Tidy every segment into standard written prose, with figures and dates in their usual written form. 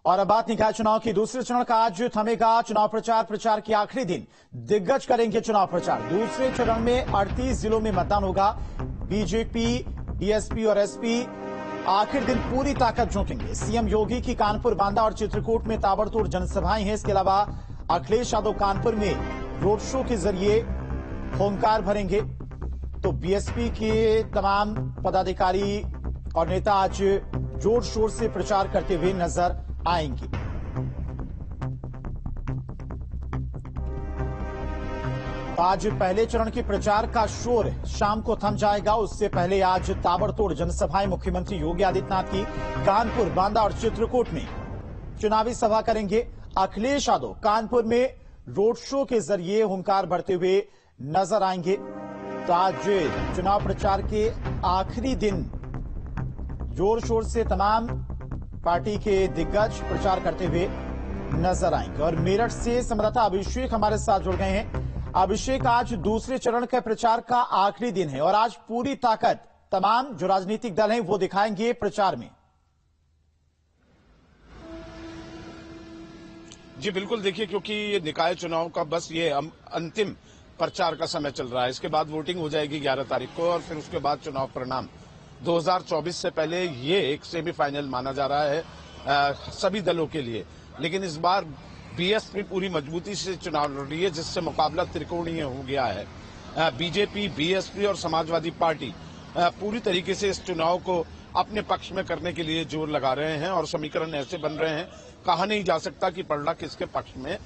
और अब बात निकाय चुनाव की। दूसरे चरण का आज थमेगा चुनाव प्रचार के आखिरी दिन दिग्गज करेंगे चुनाव प्रचार। दूसरे चरण में 38 जिलों में मतदान होगा। बीजेपी, बीएसपी और एसपी आखिर दिन पूरी ताकत झोंकेंगे। सीएम योगी की कानपुर, बांदा और चित्रकूट में ताबड़तोड़ जनसभाएं हैं। इसके अलावा अखिलेश यादव कानपुर में रोड शो के जरिए होंकार भरेंगे। तो बीएसपी के तमाम पदाधिकारी और नेता आज जोर शोर से प्रचार करते हुए नजर आएंगे। आज पहले चरण के प्रचार का शोर शाम को थम जाएगा। उससे पहले आज ताबड़तोड़ जनसभाएं मुख्यमंत्री योगी आदित्यनाथ की कानपुर, बांदा और चित्रकूट में चुनावी सभा करेंगे। अखिलेश यादव कानपुर में रोड शो के जरिए हुंकार भरते हुए नजर आएंगे। तो आज चुनाव प्रचार के आखिरी दिन जोर शोर से तमाम पार्टी के दिग्गज प्रचार करते हुए नजर आएंगे। और मेरठ से संवाददाता अभिषेक हमारे साथ जुड़ गए हैं। अभिषेक, आज दूसरे चरण के प्रचार का आखिरी दिन है और आज पूरी ताकत तमाम जो राजनीतिक दल हैं वो दिखाएंगे प्रचार में। जी बिल्कुल, देखिए, क्योंकि ये निकाय चुनाव का बस ये अंतिम प्रचार का समय चल रहा है। इसके बाद वोटिंग हो जाएगी 11 तारीख को और फिर उसके बाद चुनाव परिणाम 2024 से पहले ये एक सेमीफाइनल माना जा रहा है सभी दलों के लिए। लेकिन इस बार बीएसपी पूरी मजबूती से चुनाव लड़ रही है, जिससे मुकाबला त्रिकोणीय हो गया है। बीजेपी, बीएसपी और समाजवादी पार्टी पूरी तरीके से इस चुनाव को अपने पक्ष में करने के लिए जोर लगा रहे हैं और समीकरण ऐसे बन रहे हैं, कहा नहीं जा सकता कि पलड़ा किसके पक्ष में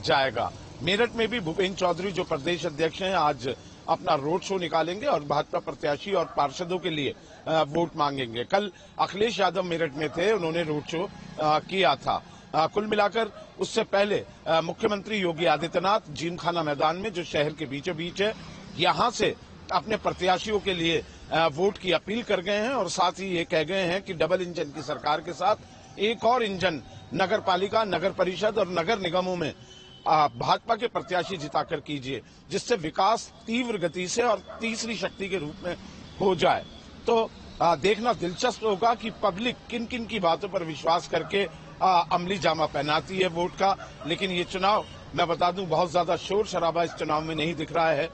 जाएगा। मेरठ में भी भूपेन्द्र चौधरी जो प्रदेश अध्यक्ष हैं आज अपना रोड शो निकालेंगे और भाजपा प्रत्याशी और पार्षदों के लिए वोट मांगेंगे। कल अखिलेश यादव मेरठ में थे, उन्होंने रोड शो किया था। कुल मिलाकर उससे पहले मुख्यमंत्री योगी आदित्यनाथ जिमखाना मैदान में, जो शहर के बीचों बीच है, यहां से अपने प्रत्याशियों के लिए वोट की अपील कर गए हैं और साथ ही ये कह गए हैं कि डबल इंजन की सरकार के साथ एक और इंजन नगर पालिका, नगर परिषद और नगर निगमों में भाजपा के प्रत्याशी जिताकर कीजिए, जिससे विकास तीव्र गति से और तीसरी शक्ति के रूप में हो जाए। तो देखना दिलचस्प होगा कि पब्लिक किन किन की बातों पर विश्वास करके अमली जामा पहनाती है वोट का। लेकिन ये चुनाव, मैं बता दूं, बहुत ज्यादा शोर शराबा इस चुनाव में नहीं दिख रहा है।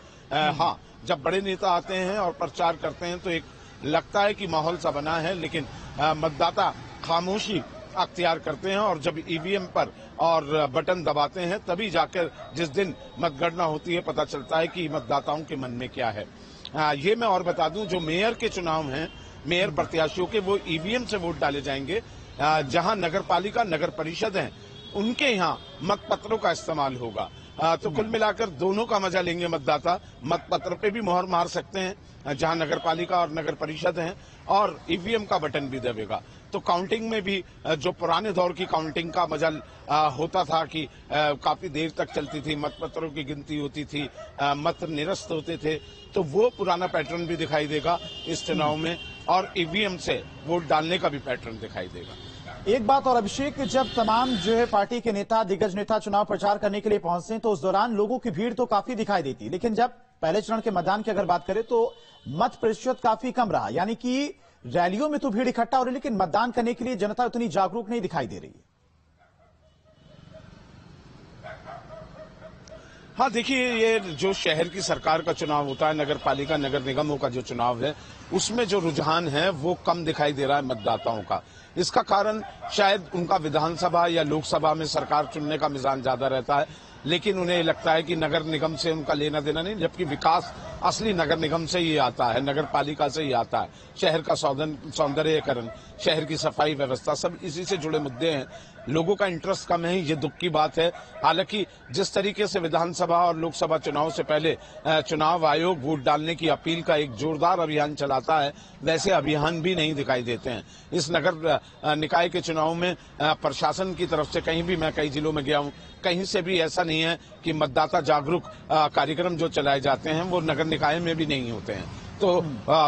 हाँ, जब बड़े नेता आते हैं और प्रचार करते हैं तो एक लगता है कि माहौल सा बना है, लेकिन मतदाता खामोशी अख्तियार करते हैं और जब ईवीएम पर और बटन दबाते हैं तभी जाकर जिस दिन मतगणना होती है पता चलता है कि मतदाताओं के मन में क्या है। ये मैं और बता दूं, जो मेयर के चुनाव हैं, मेयर प्रत्याशियों के, वो ईवीएम से वोट डाले जाएंगे। जहां नगर पालिका, नगर परिषद हैं, उनके यहाँ मतपत्रों का इस्तेमाल होगा। तो कुल मिलाकर दोनों का मजा लेंगे मतदाता। मतपत्र पे भी मोहर मार सकते हैं जहां नगर पालिका और नगर परिषद हैं, और ईवीएम का बटन भी दबेगा। तो काउंटिंग में भी जो पुराने दौर की काउंटिंग का मजा होता था कि काफी देर तक चलती थी, मतपत्रों की गिनती होती थी, मत निरस्त होते थे, तो वो पुराना पैटर्न भी दिखाई देगा इस चुनाव में और ईवीएम से वोट डालने का भी पैटर्न दिखाई देगा। एक बात और अभिषेक, जब तमाम जो है पार्टी के नेता, दिग्गज नेता चुनाव प्रचार करने के लिए पहुंचते हैं तो उस दौरान लोगों की भीड़ तो काफी दिखाई देती है, लेकिन जब पहले चरण के मतदान की अगर बात करें तो मत प्रतिशत काफी कम रहा। यानी कि रैलियों में तो भीड़ इकट्ठा हो रही, लेकिन मतदान करने के लिए जनता उतनी जागरूक नहीं दिखाई दे रही है। हाँ, देखिए, ये जो शहर की सरकार का चुनाव होता है, नगर पालिका, नगर निगमों का जो चुनाव है, उसमें जो रुझान है वो कम दिखाई दे रहा है मतदाताओं का। इसका कारण शायद उनका विधानसभा या लोकसभा में सरकार चुनने का मिजान ज्यादा रहता है, लेकिन उन्हें लगता है कि नगर निगम से उनका लेना देना नहीं, जबकि विकास असली नगर निगम से ही आता है, नगर पालिका से ही आता है। शहर का सौंदर्यीकरण, शहर की सफाई व्यवस्था, सब इसी से जुड़े मुद्दे हैं। लोगों का इंटरेस्ट कम है, ये दुख की बात है। हालांकि जिस तरीके से विधानसभा और लोकसभा चुनाव से पहले चुनाव आयोग वोट डालने की अपील का एक जोरदार अभियान चलाता है, वैसे अभियान भी नहीं दिखाई देते हैं। इस नगर निकाय के चुनाव में प्रशासन की तरफ से कहीं भी, मैं कई जिलों में गया हूं, कहीं से भी ऐसा नहीं है कि मतदाता जागरूक कार्यक्रम जो चलाए जाते हैं वो नगर निकाय में भी नहीं होते हैं। तो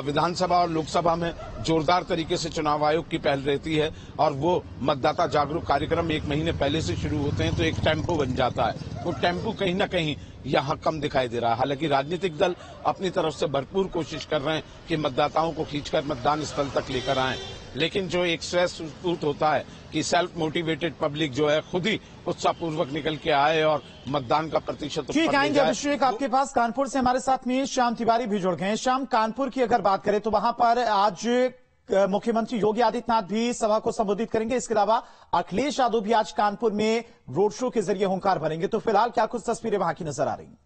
विधानसभा और लोकसभा में जोरदार तरीके से चुनाव आयोग की पहल रहती है और वो मतदाता जागरूक कार्यक्रम 1 महीने पहले से शुरू होते हैं, तो एक टेम्पो बन जाता है। वो टेम्पो कहीं ना कहीं यहाँ कम दिखाई दे रहा है। हालांकि राजनीतिक दल अपनी तरफ से भरपूर कोशिश कर रहे हैं कि मतदाताओं को खींचकर मतदान स्थल तक लेकर आएं। लेकिन जो एक स्वस्फूर्त होता है कि सेल्फ मोटिवेटेड पब्लिक जो है खुद ही उत्साहपूर्वक निकल के आए और मतदान का प्रतिशत ठीक आएंगे अभिषेक आपके पास। कानपुर से हमारे साथ में श्याम तिवारी भी जुड़ गए हैं। श्याम, कानपुर की अगर बात करें तो वहां पर आज मुख्यमंत्री योगी आदित्यनाथ भी सभा को संबोधित करेंगे। इसके अलावा अखिलेश यादव भी आज कानपुर में रोड शो के जरिए हुंकार भरेंगे। तो फिलहाल क्या कुछ तस्वीरें वहां की नजर आ रही हैं?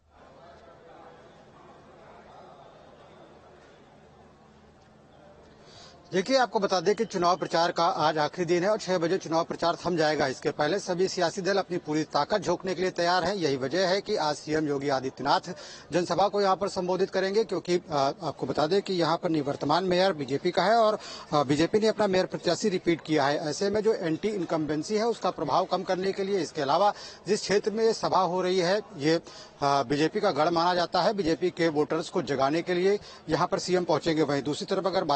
देखिए, आपको बता दें कि चुनाव प्रचार का आज आखिरी दिन है और 6 बजे चुनाव प्रचार थम जाएगा। इसके पहले सभी सियासी दल अपनी पूरी ताकत झोंकने के लिए तैयार हैं। यही वजह है कि आज सीएम योगी आदित्यनाथ जनसभा को यहां पर संबोधित करेंगे, क्योंकि आपको बता दें कि यहां पर निवर्तमान मेयर बीजेपी का है और बीजेपी ने अपना मेयर प्रत्याशी रिपीट किया है। ऐसे में जो एंटी इनकम्बेंसी है उसका प्रभाव कम करने के लिए, इसके अलावा जिस क्षेत्र में ये सभा हो रही है ये बीजेपी का गढ़ माना जाता है, बीजेपी के वोटर्स को जगाने के लिए यहाँ पर सीएम पहुंचेंगे। वहीं दूसरी तरफ अगर बात